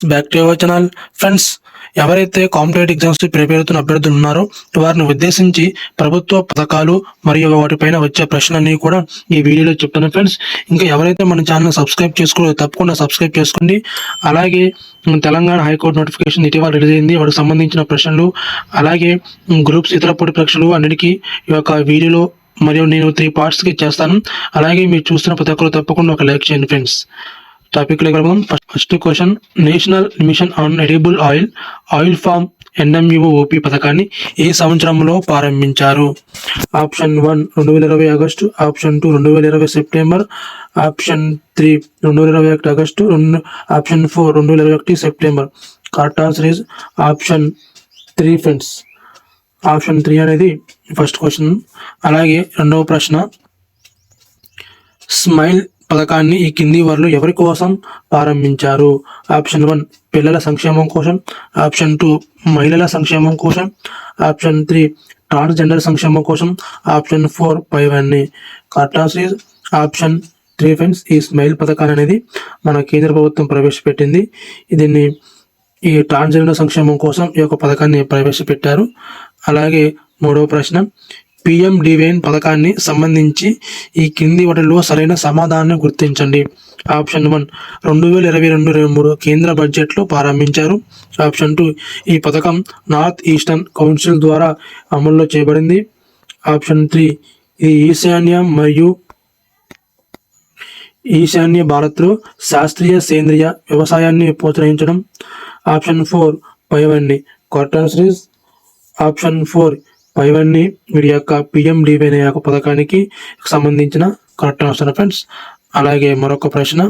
Back to your channel. Friends, ఎవరైతే competitive exams prepare అవుతున్న అభ్యర్థులు ఉన్నారో వారిని ఉద్దేశించి ప్రభుత్వ పథకాలు మరియు వాటిపైన వచ్చే ప్రశ్నలన్నీ కూడా ఈ వీడియోలో చెప్తాను ఫ్రెండ్స్. ఇంకా ఎవరైతే మన ఛానల్ సబ్స్క్రైబ్ చేసుకోలేదో తప్పకుండా సబ్స్క్రైబ్ చేసుకోండి. అలాగే తెలంగాణ హైకోర్టు నోటిఫికేషన్ ఇటీవల రిలీజ్ అయింది, వాటికి సంబంధించిన ప్రశ్నలు, అలాగే గ్రూప్స్ ఇతర పోటీ పరీక్షలు అన్నిటికీ ఈ యొక్క వీడియోలో మరియు నేను 3 పార్ట్స్కి చేస్తాను. అలాగే మీరు చూస్తున్న ప్రతి ఒక్కరు తప్పకుండా ఒక లైక్ చేయండి friends. Topic first question, national mission on edible oil palm NMUOP పథకాన్ని ఏ సంవత్సరంలో ప్రారంభించారు? Option 1 2020 August, option 2 2020 September, option 3 2021 August, option 4 2021 September. Correct answer is option 3 friends. Option 3 అనేది ఫస్ట్ క్వశ్చన్. అలాగే రెండవ ప్రశ్న, స్మైల్ పథకాన్ని ఈ కింది వారిలో ఎవరి కోసం ప్రారంభించారు? ఆప్షన్ 1 పిల్లల సంక్షేమం కోసం, ఆప్షన్ 2 మహిళల సంక్షేమం కోసం, ఆప్షన్ 3 ట్రాన్స్జెండర్ సంక్షేమం కోసం, ఆప్షన్ 4 పైవన్నీ. Correct answer is option 3 friends. ఈ స్మైల్ పథకాన్ని అనేది మన కేంద్ర ప్రభుత్వం ప్రవేశపెట్టింది. దీన్ని ఈ ట్రాన్స్జెండర్ సంక్షేమం కోసం ఈ యొక్క పథకాన్ని ప్రవేశపెట్టారు. అలాగే మూడవ ప్రశ్న, PMDVN పథకాన్ని సంబంధించి ఈ కింది వాటిలో సరైన సమాధానాన్ని గుర్తించండి. ఆప్షన్ 1 2022-23 కేంద్ర బడ్జెట్లో ప్రారంభించారు. ఆప్షన్ 2 ఈ పథకం నార్త్ ఈస్టర్న్ కౌన్సిల్ ద్వారా అమల్లో చేయబడింది. ఆప్షన్ 3 ఇది ఈశాన్య భారత్లో శాస్త్రీయ సేంద్రియ వ్యవసాయాన్ని ప్రోత్సహించడం. ఆప్షన్ 4 పైవన్నీ. కరెక్ట్ ఆన్సర్ ఇస్ ఆప్షన్ 4 పైవన్నీ వీడి యొక్క PMDVN యొక్క పథకానికి సంబంధించిన కరెక్ట్ ఆన్సర్ ఫ్రెండ్స్. అలాగే మరొక ప్రశ్న,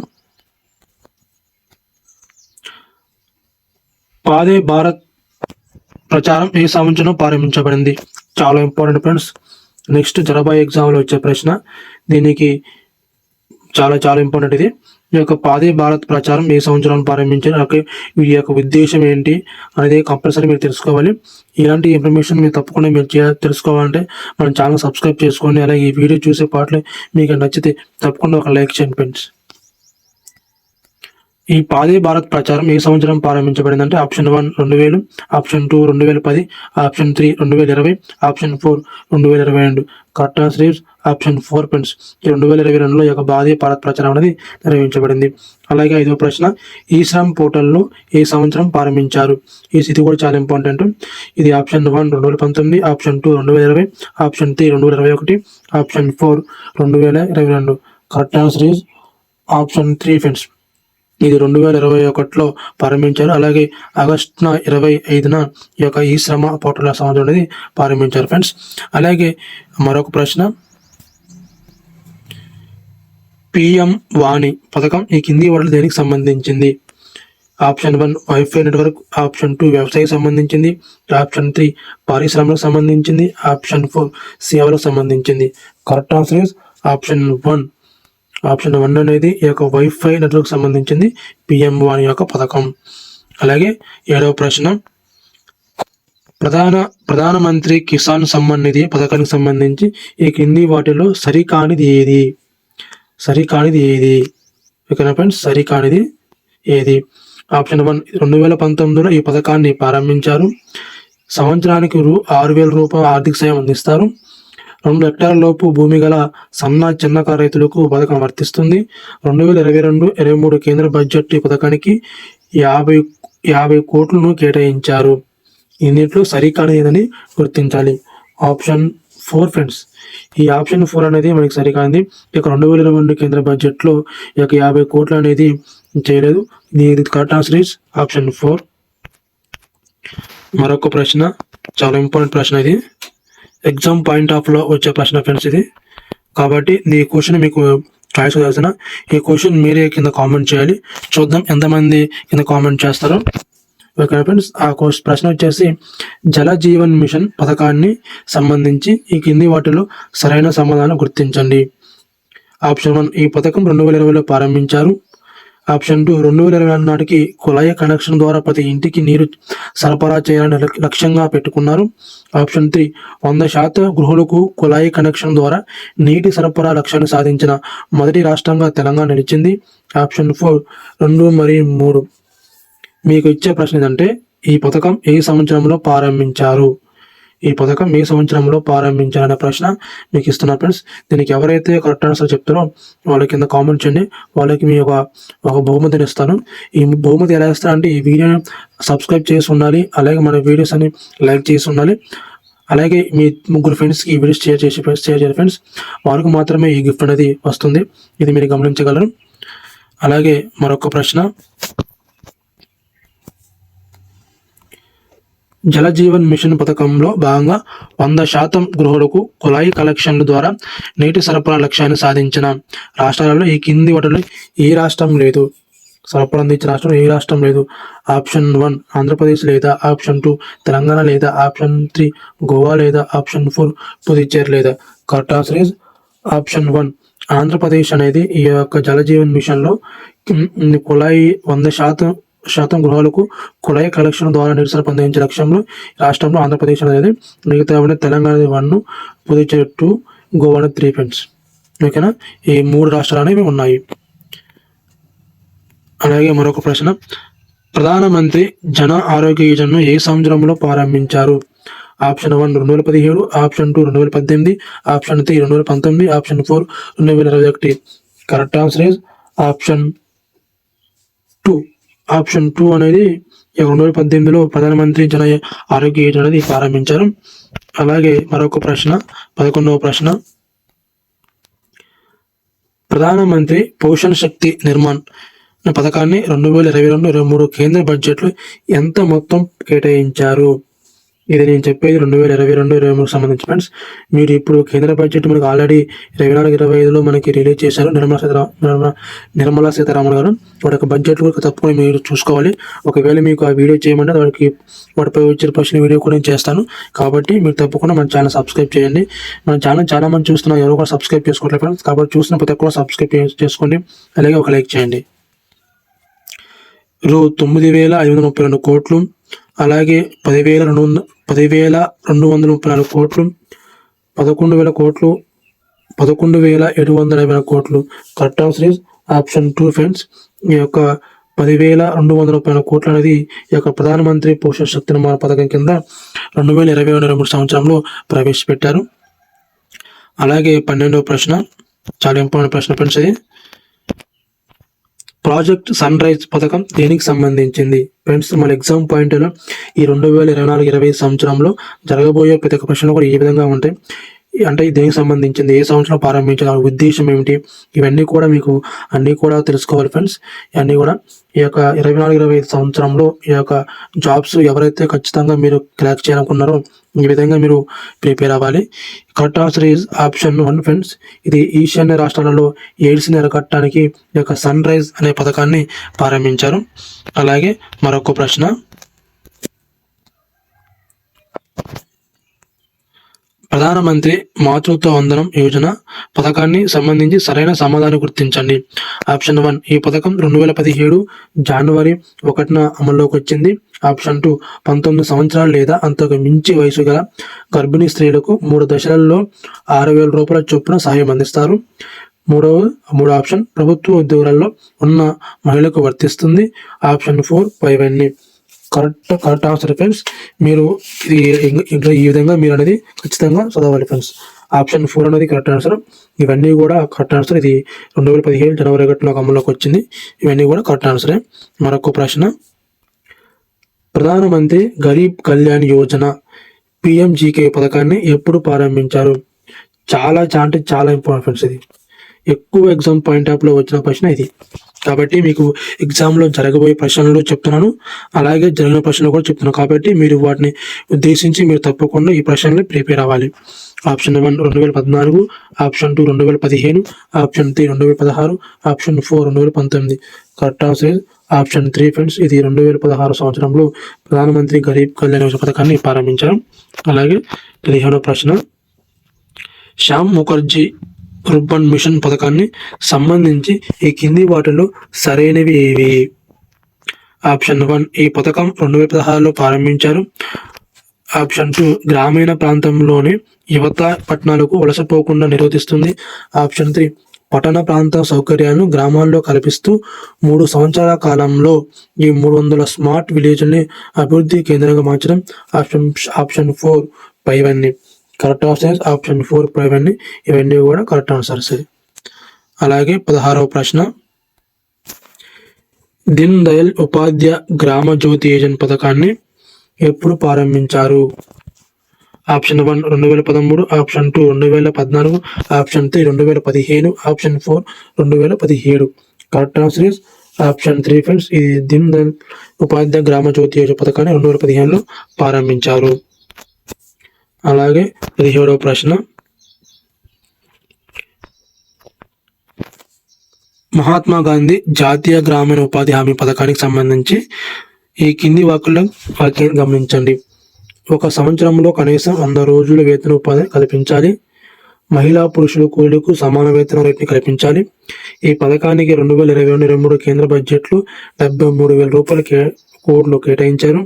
పాదే భారత్ ప్రచారం ఏ సంవత్సరం ప్రారంభించబడింది? చాలా ఇంపార్టెంట్ ఫ్రెండ్స్. నెక్స్ట్ జరబాయ్ ఎగ్జామ్లో వచ్చే ప్రశ్న, దీనికి చాలా చాలా ఇంపార్టెంట్. ఇది ఈ యొక్క పాదే భారత్ ప్రచారం ఏ సంవత్సరం ప్రారంభించారు, అలాగే వీడి యొక్క ఉద్దేశం ఏంటి అనేది కంపల్సరీ మీరు తెలుసుకోవాలి. ఇలాంటి ఇన్ఫర్మేషన్ మీరు తప్పకుండా మీరు తెలుసుకోవాలంటే మన ఛానల్ సబ్స్క్రైబ్ చేసుకోండి. అలాగే ఈ వీడియో చూసే పాటలు మీకు నచ్చితే తప్పకుండా ఒక లైక్ చేయండి ఫ్రెండ్స్. ఈ పాదే భారత్ ప్రచారం ఏ సంవత్సరం ప్రారంభించబడిందంటే option 1 2000, option 2 2010, option 3 2020, option 4 2022. Correct answer is option 4 friends. ఈ 2022లో యొక్క పాదే భారత్ ప్రచారం అనేది నిర్వహించబడింది. అలాగే ఐదవ ప్రశ్న, ఈ శ్రమ్ పోర్టల్ను ఏ సంవత్సరం ప్రారంభించారు? ఇది కూడా చాలా ఇంపార్టెంట్. ఇది option 1 2019, option 2 2020, option 3 2021, option 4 2022. Correct answer is option 3 friends. ఇది 2021లో ప్రారంభించారు. అలాగే ఆగస్టు 25న ఈ యొక్క ఈ శ్రమ పోర్టల్ సంవత్సరం అనేది ప్రారంభించారు ఫ్రెండ్స్. అలాగే మరొక ప్రశ్న, PM వాణి పథకం ఈ కింది వాటిలో దేనికి సంబంధించింది? ఆప్షన్ 1 వైఫై నెట్వర్క్, ఆప్షన్ 2 వ్యవసాయం సంబంధించింది, ఆప్షన్ 3 పారిశ్రామికలకు సంబంధించింది, ఆప్షన్ 4 సేవలకు సంబంధించింది. Correct answer is option 1. Option 1 అనేది ఈ యొక్క వైఫై నెట్వర్క్ సంబంధించింది PM వాణి యొక్క పథకం. అలాగే ఏడవ ప్రశ్న, ప్రధానమంత్రి కిసాన్ సమ్మాన్ నిధి పథకానికి సంబంధించి ఈ కింది వాటిలో సరికానిది ఏది? ఓకేనా ఫ్రెండ్స్, సరికానిది ఏది? ఆప్షన్ 1 2019లో ఈ పథకాన్ని ప్రారంభించారు. సంవత్సరానికి ₹6,000 ఆర్థిక సాయం అందిస్తారు. 2 హెక్టార్ల లోపు భూమి గల సన్న చిన్నకారు రైతులకు పథకం వర్తిస్తుంది. 2022-23 కేంద్ర బడ్జెట్ ఈ పథకానికి 50 కోట్లను కేటాయించారు. ఇన్నింటిలో సరికానిది ఏదని గుర్తించాలి. Option 4 friends. ఈ ఆప్షన్ 4 అనేది మనకి సరికానిది. ఇక 2022 కేంద్ర బడ్జెట్లో ఈ యొక్క 50 కోట్లు అనేది చేయలేదు. ఇది కరెక్ట్ ఆన్సర్ ఇస్ ఆప్షన్ 4. మరొక ప్రశ్న, చాలా ఇంపార్టెంట్ ప్రశ్న, ఇది ఎగ్జామ్ పాయింట్ ఆఫ్ లో వచ్చే ప్రశ్న ఫ్రెండ్స్ ఇది. కాబట్టి ఈ క్వశ్చన్ మీకు చాయిస్ వదిలేసిన, ఈ క్వశ్చన్ మీరే కింద కామెంట్ చేయాలి. చూద్దాం ఎంతమంది కింద కామెంట్ చేస్తారో. ఓకే ఫ్రెండ్స్, ఆ ప్రశ్న వచ్చేసి జల జీవన్ మిషన్ పథకాన్ని సంబంధించి ఈ కింది వాటిలో సరైన సమాధానం గుర్తించండి. ఆప్షన్ 1 ఈ పథకం 2020లో ప్రారంభించారు. ఆప్షన్ 2 2020 నాటికి కుళాయి కనెక్షన్ ద్వారా ప్రతి ఇంటికి నీరు సరఫరా చేయాలని లక్ష్యంగా పెట్టుకున్నారు. ఆప్షన్ 3 100% గృహాలకు కుళాయి కనెక్షన్ ద్వారా నీటి సరఫరా లక్ష్యాన్ని సాధించిన మొదటి రాష్ట్రంగా తెలంగాణ నిలిచింది. ఆప్షన్ 4 2 మరియు 3. మీకు ఇచ్చే ప్రశ్న ఏంటంటే ఈ పథకం ఏ సంవత్సరంలో ప్రారంభించారు, ఈ పథకం ఏ సంవత్సరంలో ప్రారంభించారనే ప్రశ్న మీకు ఇస్తున్నా ఫ్రెండ్స్. దీనికి ఎవరైతే కరెక్ట్ ఆన్సర్ చెప్తారో వాళ్ళ కింద కామెంట్ చేయండి, వాళ్ళకి మీ ఒక బహుమతిని ఇస్తాను. ఈ బహుమతి ఎలా ఇస్తారంటే ఈ వీడియోని సబ్స్క్రైబ్ చేసి ఉండాలి, అలాగే మన వీడియోస్ అని లైక్ చేసి ఉండాలి, అలాగే మీ 3 ఫ్రెండ్స్కి ఈ వీడియోస్ షేర్ చేయాలి ఫ్రెండ్స్. వారికి మాత్రమే ఈ గిఫ్ట్ అనేది వస్తుంది, ఇది మీరు గమనించగలరు. అలాగే మరొక ప్రశ్న, జల జీవన్ మిషన్ పథకంలో భాగంగా 100% గృహాలకు కుళాయి కలెక్షన్ల ద్వారా నీటి సరఫరా లక్ష్యాన్ని సాధించిన రాష్ట్రాలలో ఈ కింది వాటిలో ఏ రాష్ట్రం లేదు? సరఫరా అందించిన రాష్ట్రం ఏ రాష్ట్రం లేదు? ఆప్షన్ 1 ఆంధ్రప్రదేశ్, లేదా ఆప్షన్ 2 తెలంగాణ, లేదా ఆప్షన్ 3 గోవా, లేదా ఆప్షన్ 4 పుదుచ్చేరి, లేదా correct answer is option 1 Andhra Pradesh అనేది ఈ యొక్క జల జీవన్ మిషన్లో కుళాయి 100% గృహాలకు కుళాయి కలెక్షన్ ద్వారా నీటి సరఫరా అందించే లక్ష్యంలో రాష్ట్రంలో ఆంధ్రప్రదేశ్ అనేది, మిగతా తెలంగాణ 1, పుదుచ్చేరి 2, గోవా 3 ఫ్రెండ్స్. ఓకేనా, ఈ 3 రాష్ట్రాలు అనేవి ఉన్నాయి. అలాగే మరొక ప్రశ్న, ప్రధానమంత్రి జన ఆరోగ్య యోజనను ఏ సంవత్సరంలో ప్రారంభించారు? Option 1 2017, option 2 2018, option 3 2019, option 4 2021. Correct answer is option 2. Option 2 అనేది 2018లో ప్రధానమంత్రి జన ఆరోగ్య యోజన అనేది ప్రారంభించారు. అలాగే మరొక ప్రశ్న, 11వ ప్రశ్న, ప్రధానమంత్రి పోషణ శక్తి నిర్మాణ్ పథకాన్ని 2022-23 కేంద్ర బడ్జెట్లో ఎంత మొత్తం కేటాయించారు? ఇది నేను చెప్పేది 2022-23 సంబంధించి ఫ్రెండ్స్. మీరు ఇప్పుడు కేంద్ర బడ్జెట్ మనకు ఆల్రెడీ 24-25లో మనకి రిలీజ్ చేశారు నిర్మలా సీతారామన్ గారు. వాటి యొక్క బడ్జెట్ కూడా తప్పకుండా మీరు చూసుకోవాలి. ఒకవేళ మీకు ఆ వీడియో చేయమంటే వాటిపై వచ్చే ప్రశ్న వీడియో కూడా నేను చేస్తాను. కాబట్టి మీరు తప్పకుండా మన ఛానల్ సబ్స్క్రైబ్ చేయండి. మన ఛానల్ చాలా మంది చూస్తున్నారు, ఎవరు కూడా సబ్స్క్రైబ్ చేసుకోవట్లేదు ఫ్రెండ్స్. కాబట్టి చూసిన ప్రతి ఒక్కరు సబ్స్క్రైబ్ చేసుకోండి, అలాగే ఒక లైక్ చేయండి. రూ. 9,532 కోట్లు, అలాగే 10,234 కోట్లు, 11,000 కోట్లు, 11,740 కోట్లు. Correct answer is option 2 friends. ఈ యొక్క 10,234 కోట్లు అనేది ఈ యొక్క ప్రధానమంత్రి పోషణ శక్తి నిర్మాణ పథకం కింద 2022-23 సంవత్సరంలో ప్రవేశపెట్టారు. అలాగే 12వ ప్రశ్న, చాలా ఇంపార్టెంట్ ప్రశ్న ఫ్రెండ్స్. ఇది ప్రాజెక్ట్ సన్ రైజ్ పథకం దేనికి సంబంధించింది? ఫ్రెండ్స్ మన ఎగ్జామ్ పాయింట్లో ఈ 2024-25 సంవత్సరంలో జరగబోయే ప్రతి ఒక్క ప్రశ్నలు కూడా ఏ విధంగా ఉంటాయి అంటే దేనికి సంబంధించింది, ఏ సంవత్సరం ప్రారంభించాలి, ఉద్దేశం ఏమిటి, ఇవన్నీ కూడా మీకు అన్నీ కూడా తెలుసుకోవాలి ఫ్రెండ్స్. ఇవన్నీ కూడా ఈ యొక్క 24-25 సంవత్సరంలో ఈ యొక్క జాబ్స్ ఎవరైతే ఖచ్చితంగా మీరు క్రాక్ చేయాలనుకున్నారో ఈ విధంగా మీరు ప్రిపేర్ అవ్వాలి. Correct answer is option 1 friends. ఇది ఈశాన్య రాష్ట్రాలలో ఎయిడ్స్ని అరికట్టడానికి ఈ యొక్క సన్ రైజ్ అనే పథకాన్ని ప్రారంభించారు. అలాగే మరొక ప్రశ్న, ప్రధానమంత్రి మాతృత్వ వందనం యోజన పథకాన్ని సంబంధించి సరైన సమాధానం గుర్తించండి. ఆప్షన్ 1 ఈ పథకం 2017 జనవరి 1న అమల్లోకి వచ్చింది. ఆప్షన్ 2 19 సంవత్సరాలు లేదా అంతకు మించి వయసు గల గర్భిణీ స్త్రీలకు 3 దశలలో 6,000 రూపాయల చొప్పున సహాయం అందిస్తారు. మూడో ఆప్షన్ ప్రభుత్వ ఉద్యోగాలలో ఉన్న మహిళలకు వర్తిస్తుంది. ఆప్షన్ 4 ఇవన్నీ కరెక్ట్ ఆన్సర్ ఫ్రెండ్స్. మీరు ఇది ఈ విధంగా మీరు అనేది ఖచ్చితంగా చదవాలి ఫ్రెండ్స్. ఆప్షన్ 4 అనేది కరెక్ట్ ఆన్సర్. ఇవన్నీ కూడా కరెక్ట్ ఆన్సర్. ఇది 2017 జనవరి 1న అమల్లోకి వచ్చింది. ఇవన్నీ కూడా కరెక్ట్ ఆన్సరే. మరొక ప్రశ్న, ప్రధానమంత్రి గరీబ్ కళ్యాణ్ యోజన PMGK పథకాన్ని ఎప్పుడు ప్రారంభించారు? చాలా అంటే చాలా ఇంపార్టెంట్ ఫ్రెండ్స్. ఇది ఎక్కువ ఎగ్జామ్ పాయింట్ ఆఫ్ లో వచ్చిన ప్రశ్న ఇది. కాబట్టి మీకు ఎగ్జామ్లో జరగబోయే ప్రశ్నలు చెప్తున్నాను, అలాగే జరిగిన ప్రశ్నలు కూడా చెప్తున్నాను. కాబట్టి మీరు వాటిని ఉద్దేశించి మీరు తప్పకుండా ఈ ప్రశ్నలు ప్రిపేర్ అవ్వాలి. Option 1 2014, option 2 2015, option 3 2016, option 4 2019. Correct answer option 3 friends. ఇది 2016 సంవత్సరంలో ప్రధానమంత్రి గరీబ్ కళ్యాణ్ యోజన పథకాన్ని ప్రారంభించారు. అలాగే 15వ ప్రశ్న, శ్యామ్ ముఖర్జీ రుర్బన్ మిషన్ పథకాన్ని సంబంధించి ఈ కింది వాటిలో సరైనవి ఏవి? ఆప్షన్ 1 ఈ పథకం 2016లో ప్రారంభించారు. ఆప్షన్ 2 గ్రామీణ ప్రాంతంలోని యువత పట్టణాలకు వలసపోకుండా నిరోధిస్తుంది. ఆప్షన్ 3 పట్టణ ప్రాంత సౌకర్యాలను గ్రామాల్లో కల్పిస్తూ 3 సంవత్సరాల కాలంలో ఈ 300 స్మార్ట్ విలేజ్ని అభివృద్ధి కేంద్రంగా మార్చడం. ఆప్షన్ 4 పైవన్నీ కరెక్ట్ ఆన్సర్స్. ఆప్షన్ 4 పైవన్నీ ఇవన్నీ కూడా కరెక్ట్ ఆన్సర్స్. అలాగే 16వ ప్రశ్న, దీన్ దయాళ్ ఉపాధ్యాయ గ్రామ జ్యోతి యోజన పథకాన్ని ఎప్పుడు ప్రారంభించారు? Option 1 2013, option 2 2014, option 3 2015, option 4 2017. Correct answer is option 3 friends. ఈ దీన్ దయాళ్ ఉపాధ్యాయ గ్రామ జ్యోతి యోజన పథకాన్ని 2015లో ప్రారంభించారు. అలాగే 17వ ప్రశ్న, మహాత్మా గాంధీ జాతీయ గ్రామీణ ఉపాధి హామీ పథకానికి సంబంధించి ఈ కింది వాక్యాన్ని గమనించండి. ఒక సంవత్సరంలో కనీసం 100 రోజుల వేతన ఉపాధి కల్పించాలి. మహిళా పురుషులు కూలీలకు సమాన వేతన రేటుని కల్పించాలి. ఈ పథకానికి 2022-23 కేంద్ర బడ్జెట్లో 73,000 కోట్లు కేటాయించారు.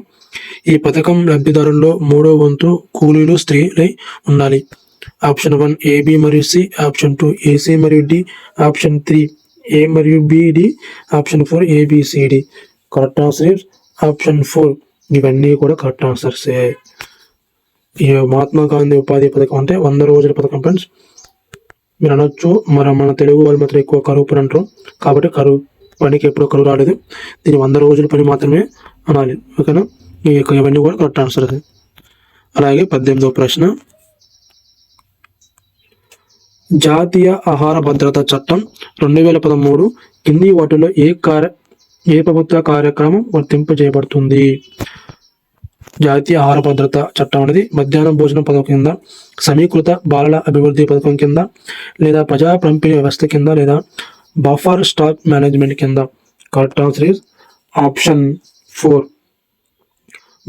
ఈ పథకం లబ్ధిదారుల్లో 3వ వంతు కూలీలు స్త్రీలై ఉండాలి. ఆప్షన్ 1 AB మరియు C, ఆప్షన్ 2 AC మరియు D, ఆప్షన్ 3 A మరియు B, D, option 4 ABCD. Correct answer option 4. ఇవన్నీ కూడా కరెక్ట్ ఆన్సర్సే. ఈ మహాత్మా గాంధీ ఉపాధి పథకం అంటే 100 రోజుల పథకం ఫ్రెండ్స్. మీరు అనొచ్చు, మన తెలుగు వాళ్ళు మాత్రం ఎక్కువ కరువు పని అంటారు కాబట్టి కరువు పనికి ఎప్పుడూ కరువు రాలేదు, దీన్ని 100 రోజుల పని మాత్రమే అనాలి. ఓకేనా? ఇవన్నీ కూడా కరెక్ట్ ఆన్సర్. అలాగే 18వ ప్రశ్న, జాతీయ ఆహార భద్రతా చట్టం 2013 కింది వాటిలో ఏ ప్రభుత్వ కార్యక్రమం వర్తింపజేయబడుతుంది? జాతీయ ఆహార భద్రతా చట్టం అనేది మధ్యాహ్న భోజన పథకం కింద, సమీకృత బాలల అభివృద్ధి పథకం కింద, లేదా ప్రజా పంపిణీ వ్యవస్థ కింద, లేదా బఫర్ స్టాక్ మేనేజ్మెంట్ కింద. Correct answer is option 4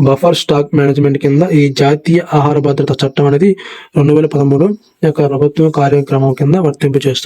buffer stock management కింద ఈ జాతీయ ఆహార భద్రతా చట్టం అనేది 2013 యొక్క ప్రభుత్వ కార్యక్రమం కింద వర్తింపజేస్తుంది.